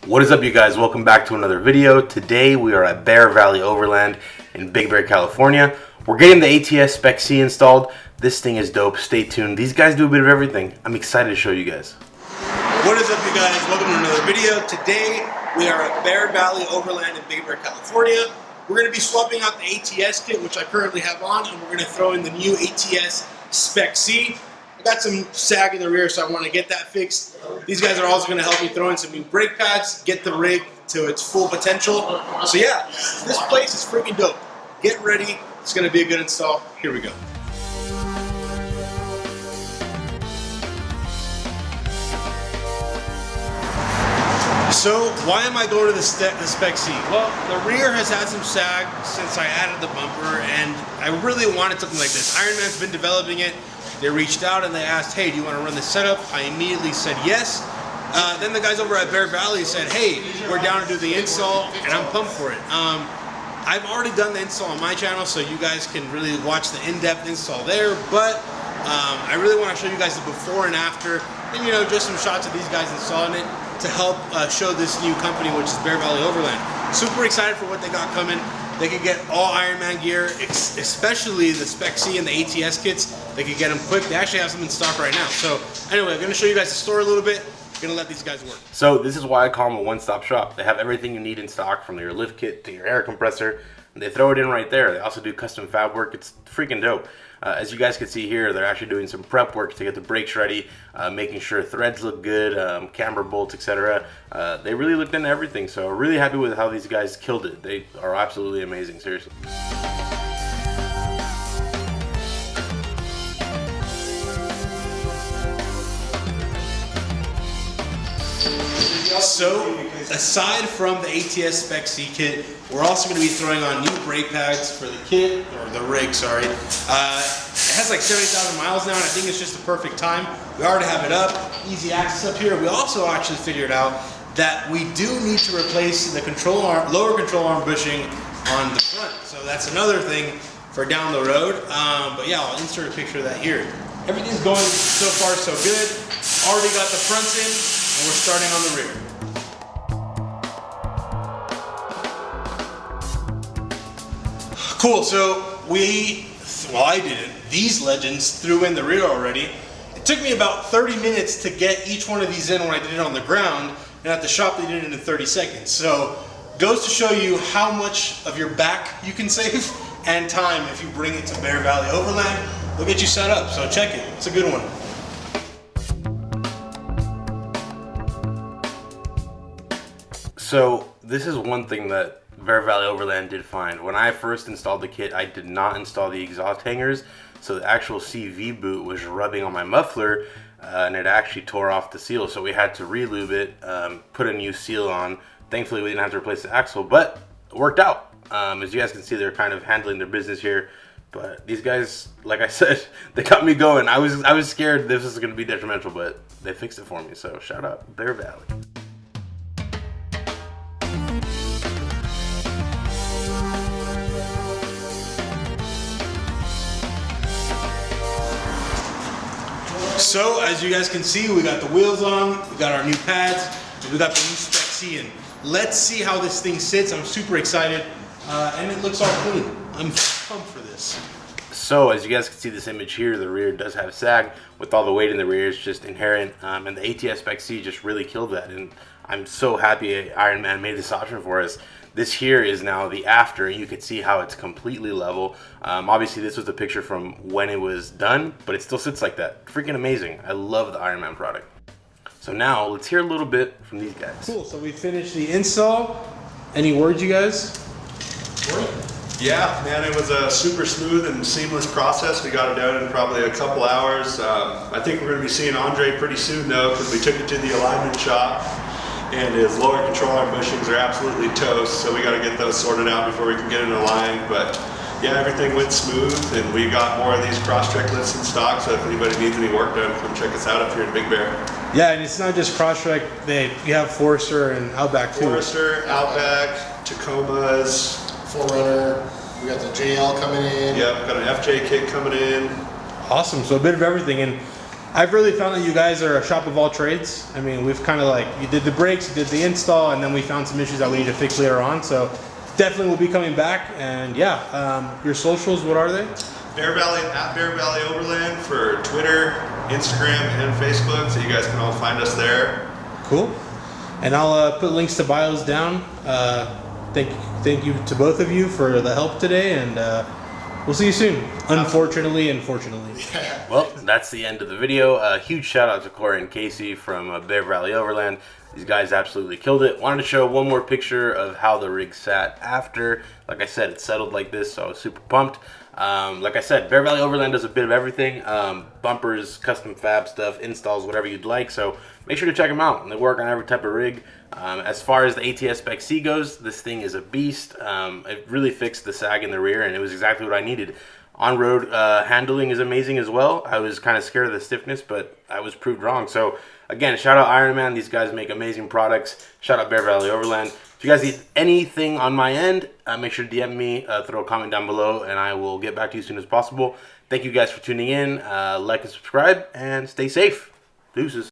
What is up, you guys? Welcome back to another video. Today we are at Bear Valley Overland in Big Bear, California. We're getting the ATS Spec C installed. This thing is dope. Stay tuned. These guys do a bit of everything. I'm excited to show you guys. What is up, you guys? Welcome to another video. Today we are at Bear Valley Overland in Big Bear, California. We're going to be swapping out the ATS kit, which I currently have on, and we're going to throw in the new ATS Spec C. I got some sag in the rear, so I want to get that fixed. These guys are also going to help me throw in some new brake pads, get the rig to its full potential. So yeah, this place is freaking dope. Get ready. It's going to be a good install. Here we go. So why am I going to the Spec C? Well, the rear has had some sag since I added the bumper, and I really wanted something like this. Ironman's been developing it. They reached out and they asked, hey, do you want to run this setup? I immediately said yes. Then the guys over at Bear Valley said, hey, we're down to do the install, and I'm pumped for it. I've already done the install on my channel, so you guys can really watch the in-depth install there, but I really want to show you guys the before and after, and just some shots of these guys installing it to help show this new company, which is Bear Valley Overland. Super excited for what they got coming. They could get all Ironman gear, especially the Spec C and the ATS kits. They could get them quick. They actually have some in stock right now. So anyway, I'm going to show you guys the store a little bit. I'm going to let these guys work. So this is why I call them a one-stop shop. They have everything you need in stock, from your lift kit to your air compressor. And they throw it in right there. They also do custom fab work. It's freaking dope. As you guys can see here, they're actually doing some prep work to get the brakes ready, making sure threads look good, camber bolts, etc. They really looked into everything, so really happy with how these guys killed it. They are absolutely amazing, seriously. So, aside from the ATS Spec C kit, we're also going to be throwing on new brake pads for the kit, or the rig, sorry. It has like 70,000 miles now, and I think it's just the perfect time. We already have it up, easy access up here. We also actually figured out that we do need to replace the control arm, lower control arm bushing on the front. So that's another thing for down the road. But yeah, I'll insert a picture of that here. Everything's going so far so good. Already got the fronts in, and we're starting on the rear. Cool, so I didn't. These legends threw in the rear already. It took me about 30 minutes to get each one of these in when I did it on the ground, and at the shop they did it in 30 seconds. So, goes to show you how much of your back you can save and time if you bring it to Bear Valley Overland. They'll get you set up, so check it. It's a good one. So this is one thing that Bear Valley Overland did find. When I first installed the kit, I did not install the exhaust hangers, so the actual CV boot was rubbing on my muffler, and it actually tore off the seal, so we had to re-lube it, put a new seal on. Thankfully we didn't have to replace the axle, but it worked out. As you guys can see, they're kind of handling their business here, but these guys, like I said, they got me going. I was scared this was going to be detrimental, but they fixed it for me, so shout out Bear Valley. So, as you guys can see, we got the wheels on, we got our new pads, and we got the new Spec C in. Let's see how this thing sits. I'm super excited, and it looks all clean. I'm pumped for this. So, as you guys can see this image here, the rear does have sag. With all the weight in the rear, it's just inherent, and the ATS Spec C just really killed that, and I'm so happy Ironman made this option for us. This here is now the after. You can see how it's completely level. Obviously, this was the picture from when it was done, but it still sits like that. Freaking amazing. I love the Ironman product. So now, let's hear a little bit from these guys. Cool, so we finished the install. Any words, you guys? Yeah, man, it was a super smooth and seamless process. We got it done in probably a couple hours. I think we're going to be seeing Andre pretty soon, though, because we took it to the alignment shop. And his lower control arm bushings are absolutely toast, so we got to get those sorted out before we can get it aligned. But yeah, everything went smooth, and we got more of these cross-trek lifts in stock, so if anybody needs any work done, come check us out up here in Big Bear. Yeah, and it's not just cross-trek. You have Forester and Outback too. Forester, Outback, Tacomas, 4Runner. We got the JL coming in. Yep, got an FJ kit coming in. Awesome, so a bit of everything. And I've really found that you guys are a shop of all trades. I mean, we've kind of like, you did the brakes, you did the install, and then we found some issues that we need to fix later on. So definitely we'll be coming back. And yeah, your socials, what are they? Bear Valley, at Bear Valley Overland for Twitter, Instagram, and Facebook, so you guys can all find us there. Cool. And I'll put links to bios down. Thank you to both of you for the help today, and we'll see you soon. Unfortunately and fortunately. Well, that's the end of the video. Huge shout out to Corey and Casey from Bear Valley Overland. These guys absolutely killed it. Wanted to show one more picture of how the rig sat after. Like I said, it settled like this, so I was super pumped. Like I said, Bear Valley Overland does a bit of everything. Bumpers, custom fab stuff, installs, whatever you'd like. So make sure to check them out. They work on every type of rig. As far as the ATS Spec C goes, this thing is a beast. It really fixed the sag in the rear, and it was exactly what I needed. On-road handling is amazing as well. I was kind of scared of the stiffness, but I was proved wrong. So again, shout out Ironman. These guys make amazing products. Shout out Bear Valley Overland. If you guys need anything on my end, make sure to DM me, throw a comment down below, and I will get back to you as soon as possible. Thank you guys for tuning in. Like and subscribe, and stay safe. Deuces.